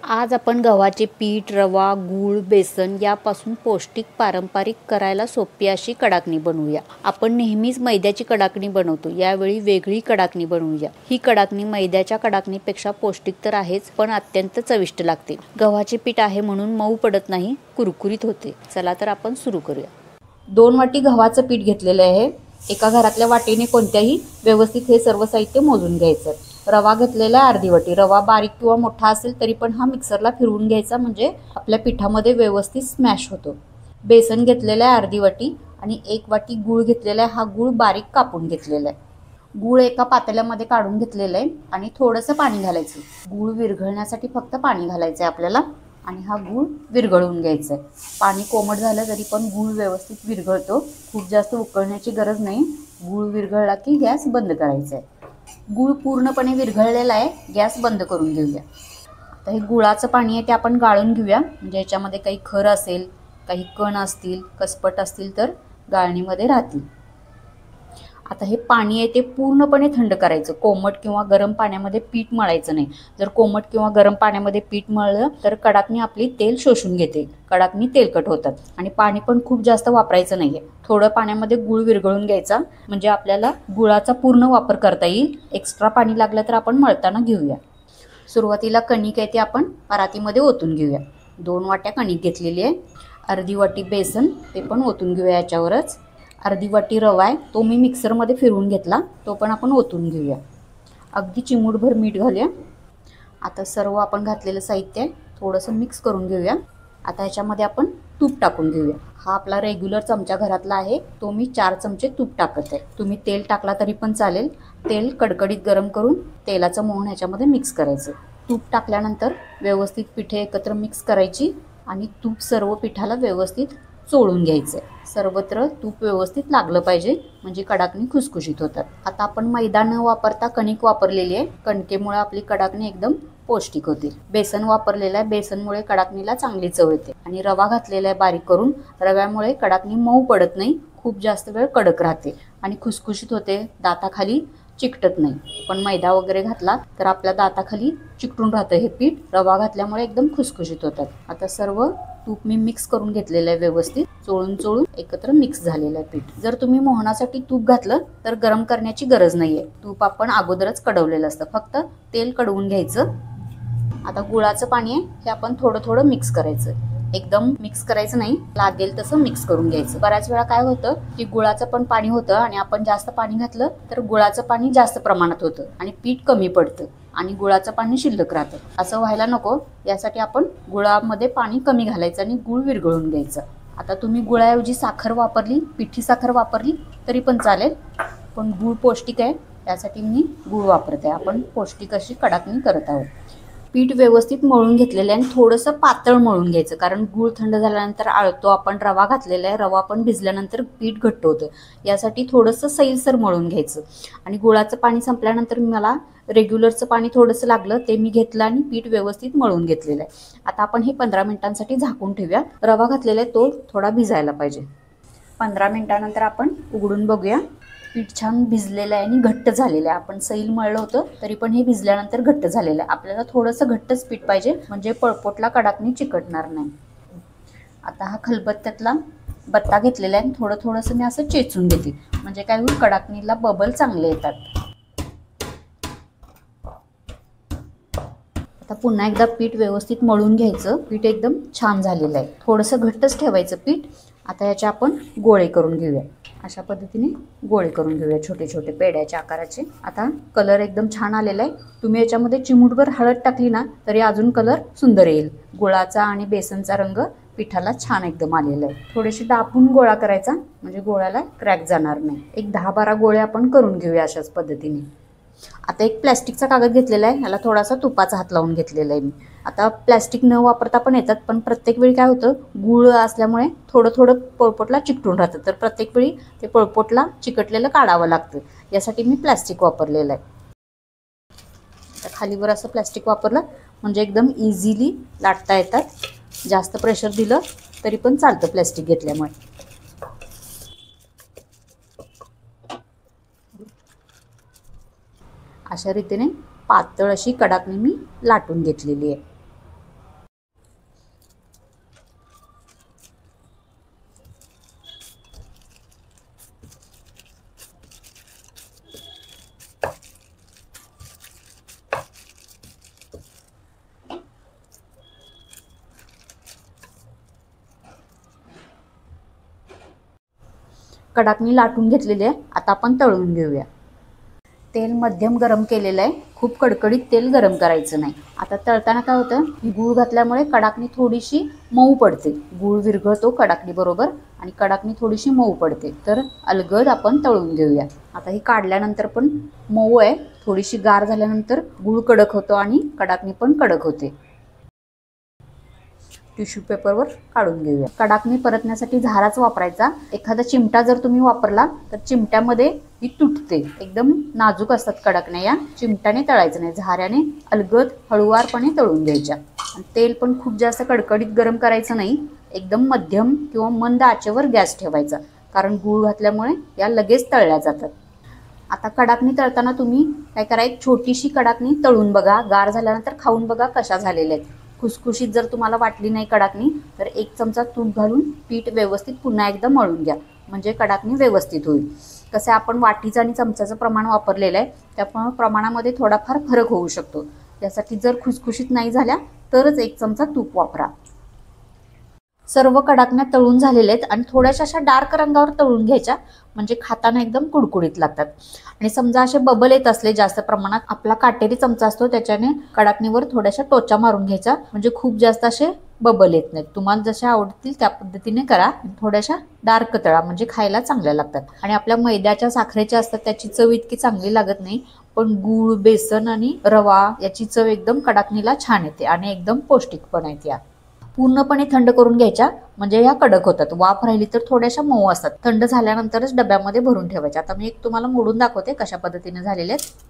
आज आपण गव्हाचे पीठ, रवा, गूळ, बेसन यापासून पौष्टिक पारंपरिक करायला सोपी अशी कडाकणी बनवूया। आपण नेहमीच मैद्याची कडाकणी बनवतो, यावेळी वेगळी कडाकणी बनवूया। ही कडाकणी मैद्याच्या कडाकणीपेक्षा पौष्टिक तर आहेच, पण अत्यंत चविष्ट लागते। गव्हाचे पीठ आहे म्हणून मऊ पडत नाही, कुरकुरीत होते। चला तर आपण सुरू करूया। 2 वाटी गव्हाचं पीठ घेतलेलं आहे। एका घरातल्या वाटीने कोणत्याही व्यवस्थित हे सर्व साहित्य मोजून घ्यायचं। रवा घेतलेला आहे अर्धी वाटी। रवा बारीक किंवा मोठा असेल तरी पण हा मिक्सरला फिरवून घ्यायचा, म्हणजे आपल्या पिठामध्ये व्यवस्थित स्मॅश होतो। बेसन घेतलेला आहे अर्धी वाटी आणि 1 वाटी गूळ घेतलेला आहे। हा गूळ बारीक कापून घेतलेला आहे। गूळ एका पातेल्यामध्ये काढून घेतलेलं आहे आणि थोडंसं पाणी घालायचं। गूळ विरघळण्यासाठी फक्त पाणी घालायचं आहे आपल्याला आणि हा गूळ विरघळून घ्यायचा आहे। पाणी कोमट झालं तरी पण गूळ व्यवस्थित विरघळतो, खूप जास्त उकळण्याची गरज नाही। गूळ विरघळला की गॅस बंद करायचा आहे। गूळ पूर्णपणे विरघळलेला आहे, गॅस बंद करून घेऊया। आता हे गुळाचं पाणी आहे ते आपण गाळून घेऊया, म्हणजे याच्यामध्ये काही खर असेल, काही कण असतील, कसपट असतील तर गाळणीमध्ये राहतील। आता हे पाणी आहे ते पूर्णपणे थंड करायचं। कोमट किंवा गरम पाण्यामध्ये पीठ मळायचं नाही। जर कोमट किंवा गरम पाण्यामध्ये पीठ मळलं तर कडाकणी आपली तेल शोषून घेते, कडाकणी तेलकट होतात। आणि पाणी पण खूप जास्त वापरायचं नाहीये। थोडं पाण्यामध्ये गूळ विरघळून घ्यायचा, म्हणजे आपल्याला गुळाचा पूर्ण वापर करता येईल। एक्स्ट्रा पाणी लागलं तर आपण मळताना घेऊया। सुरुवातीला कणिक आहे ते आपण परातीमध्ये ओतून घेऊया। 2 वाट्या कणिक घेतलेली आहे। अर्धी वाटी बेसन ते पण ओतून घेऊया याच्यावरच। अर्धी वाटी रवा आहे, तो मी मिक्सरमध्ये फिरवून घेतला, तो पण आपण ओतून घेऊया। अगदी चिमूटभर मीठ घालूया। आता सर्व आपण घातलेलं साहित्य थोडंसं मिक्स करून घेऊया। आता याच्यामध्ये आपण तूप टाकून घेऊया। हा आपला रेग्युलर चमचा घरातला आहे, तो मी 4 चमचे तूप टाकत आहे। तुम्ही तेल टाकला तरी पण चालेल। तेल कडकडीत गरम करून तेलाचं मोहन ह्याच्यामध्ये मिक्स करायचं। तूप टाकल्यानंतर व्यवस्थित पिठे एकत्र मिक्स करायची आणि तूप सर्व पिठाला व्यवस्थित चोळून घ्यायचं। सर्वत्र तूप व्यवस्थित लागलं पाहिजे, म्हणजे कडाकणी खुसखुशीत होतात। आता आपण मैदा न वापरता कणिक वापरलेली आहे, कणकेमुळे आपली कडाकणी एकदम पौष्टिक होते। बेसन वापरलेलं आहे, बेसनमुळे कडाकणीला चांगली चव येते। आणि रवा घातलेला आहे बारीक करून, रव्यामुळे कडाकणी मऊ पडत नाही, खूप जास्त वेळ कडक राहते आणि खुसखुशीत होते, दाताखाली चिकटत नाही। पण मैदा वगैरे घातला तर आपल्या दाताखाली चिकटून राहतं हे पीठ, रवा घातल्यामुळे एकदम खुसखुशीत होतात। आता सर्व तूप मी मिक्स करून घेतलेलं आहे, व्यवस्थित चोळून एकत्र मिक्स झालेलं आहे पीठ। जर तुम्ही मोहनासाठी तूप घातलं तर गरम करण्याची गरज नाहीये, तूप आपण अगोदरच कडवलेलं असतं, फक्त तेल कडवून घ्यायचं। आता गुळाचं पाणी आहे हे आपण थोडं थोडं मिक्स करायचं, एकदम मिक्स करायचं नाही, लागेल तसं मिक्स करून घ्यायचं। बऱ्याच वेळा काय होतं की गुळाचं पण पाणी होतं आणि आपण जास्त पाणी घातलं तर गुळाचं पाणी जास्त प्रमाणात होतं आणि पीठ कमी पडतं आणि गुळाचं पाणी शिल्लक राहतं। असं व्हायला नको, यासाठी आपण गुळामध्ये पाणी कमी घालायचं आणि गुळ विरघळून घ्यायचं। आता तुम्ही गुळाऐवजी साखर वापरली, पिठी साखर वापरली तरी पण चालेल, पण गूळ पौष्टिक आहे त्यासाठी मी गूळ वापरते। आपण पौष्टिक अशी कडाकणी करत आहोत। पीठ व्यवस्थित मळून घेतलेलं आहे आणि थोडंसं पातळ मळून घ्यायचं, कारण गूळ थंड झाल्यानंतर आळतो। आपण रवा घातलेला आहे, रवा पण भिजल्यानंतर पीठ घट्ट होतं, यासाठी थोडंसं सैलसर मळून घ्यायचं। आणि गुळाचं पाणी संपल्यानंतर मला रेग्युलरचं पाणी थोडंसं लागलं, ते मी घेतलं आणि पीठ व्यवस्थित मळून घेतलेलं आहे। आता आपण हे 15 मिनिटांसाठी झाकून ठेवूया। रवा घातलेला आहे तो थोडा भिजायला पाहिजे। 15 मिनिटानंतर आपण उघडून बघूया, पीठ छान भिजलेलं आहे आणि घट्ट झालेलं आहे। आपण सैल मळलं होतं तरी पण हे भिजल्यानंतर घट्ट झालेलं आहे। आपल्याला थोडंसं घट्टच पीठ पाहिजे, म्हणजे पळपोटला कडाकणी चिकटणार नाही। आता हा खलबत्त्यातला बत्ता घेतलेला आहे, थोडं थोडंसं मी असं चेचून घेते, म्हणजे काय होईल, कडाकणीला बबल चांगले येतात। आता पुन्हा एकदा पीठ व्यवस्थित मळून घ्यायचं। पीठ एकदम छान झालेलं आहे, थोडंसं घट्टच ठेवायचं पीठ। आता याचे आपण गोळे करून घेऊया, अशा पद्धतीने गोळे करून घेऊया, छोटे छोटे पेड्याच्या आकाराचे। आता कलर एकदम छान आलेला आहे। तुम्ही याच्यामध्ये चिमूटभर हळद टाकली ना तरी अजून कलर सुंदर येईल। गुळाचा आणि बेसनचा रंग पिठाला छान एकदम आलेला आहे। थोडेसे दाबून गोळा करायचा, म्हणजे गोळ्याला क्रॅक जाणार नाही। एक 10-12 गोळे आपण करून घेऊया अशाच पद्धतीने। आता एक प्लॅस्टिकचा कागद घेतलेला आहे, ह्याला थोडासा तुपाचा हात लावून घेतलेला आहे मी। आता प्लॅस्टिक न वापरता पण येतात, पण प्रत्येक वेळी काय होतं, गूळ असल्यामुळे थोडं थोडं पळपोटला चिकटून राहतं, तर प्रत्येक वेळी ते पळपोटला चिकटलेलं काढावं लागतं, यासाठी मी प्लॅस्टिक वापरलेलं आहे। आता खालीवर असं प्लॅस्टिक वापरलं म्हणजे एकदम इझिली लाटता येतात। जास्त प्रेशर दिलं तरी पण चालतं प्लॅस्टिक घेतल्यामुळे। अशा रीतीने पातळ अशी कडाकणी मी लाटून घेतलेली आहे। कडाकणी लाटून घेतलेली आहे. आता आपण तळून घेऊया. तेल मध्यम गरम केलेलं आहे. खूप कडकडीत तेल गरम करायचं नाही. आता तळताना काय होतं, की गूळ घातल्यामुळे कडाकणी थोडीशी मऊ पडते. गूळ विरघळतो कडाकणी बरोबर आणि कडाकणी थोडीशी मऊ पडते. तर अलगद आपण तळून घेऊया. आता ही काढल्यानंतर पण मऊ आहे. थोडीशी गार झाल्यानंतर गूळ कडक होतो आणि कडाकणी पण कडक होते. टिश्यू पेपरवर काढून घेऊया. कडाकणी परतण्यासाठी झाराच वापरायचा. एखादा चिमटा जर तुम्ही वापरला तर चिमट्यामध्ये ही तुटते. एकदम नाजूक असतात कडाकण्या. या चिमट्याने तळायचं नाही, झाऱ्याने अलगद हळूवारपणे तळून घ्यायच्या. आणि तेल पण खूप जास्त कडकडीत गरम करायचं नाही. एकदम मध्यम किंवा मंद आचेवर गॅस ठेवायचा, कारण गूळ घातल्यामुळे या लगेच तळल्या जातात. आता कडाकणी तळताना तुम्ही काय करा, एक छोटीशी कडाकणी तळून बघा. गार झाल्यानंतर खाऊन बघा कशा झालेल्या आहेत. खुसखुशीत जर तुम्हाला वाटली नाही कडाकणी तर 1 चमचा तूप घालून पीठ व्यवस्थित पुन्हा एकदा मळून घ्या, म्हणजे कडाकणी व्यवस्थित होईल. कसं आपण वाटीचं आणि चमच्याचं प्रमाण वापरलेलं आहे, त्यामुळे प्रमाणामध्ये थोडाफार फरक होऊ शकतो. यासाठी जर खुसखुशीत नाही झाल्या तरच 1 चमचा तूप वापरा. सर्व कडाकण्या तळून झालेल्या आहेत आणि थोड्याशा अशा डार्क रंगावर तळून घ्यायच्या, म्हणजे खाताना एकदम कुडकुडीत लागतात. आणि समजा असे बबल येत असले जास्त प्रमाणात, आपला काटेरी चमचा असतो त्याच्याने कडाकणीवर थोड्याशा टोचा मारून घ्यायचा, म्हणजे खूप जास्त असे बबल येत नाहीत. तुम्हाला जशा आवडतील त्या पद्धतीने करा. थोड्याशा डार्क तळा, म्हणजे खायला चांगल्या लागतात. आणि आपल्या मैद्याच्या साखरेच्या असतात त्याची चव इतकी चांगली लागत नाही, पण गूळ, बेसन आणि रवा याची चव एकदम कडाकणीला छान येते आणि एकदम पौष्टिक पण आहेत. या पूर्णपणे थंड करून घ्यायच्या, म्हणजे ह्या कडक होतात. वाफ राहिली तर थोड्याशा मऊ असतात. थंड झाल्यानंतरच डब्यामध्ये भरून ठेवायच्या. आता मी एक तुम्हाला मोडून दाखवते कशा पद्धतीने झालेले आहेत.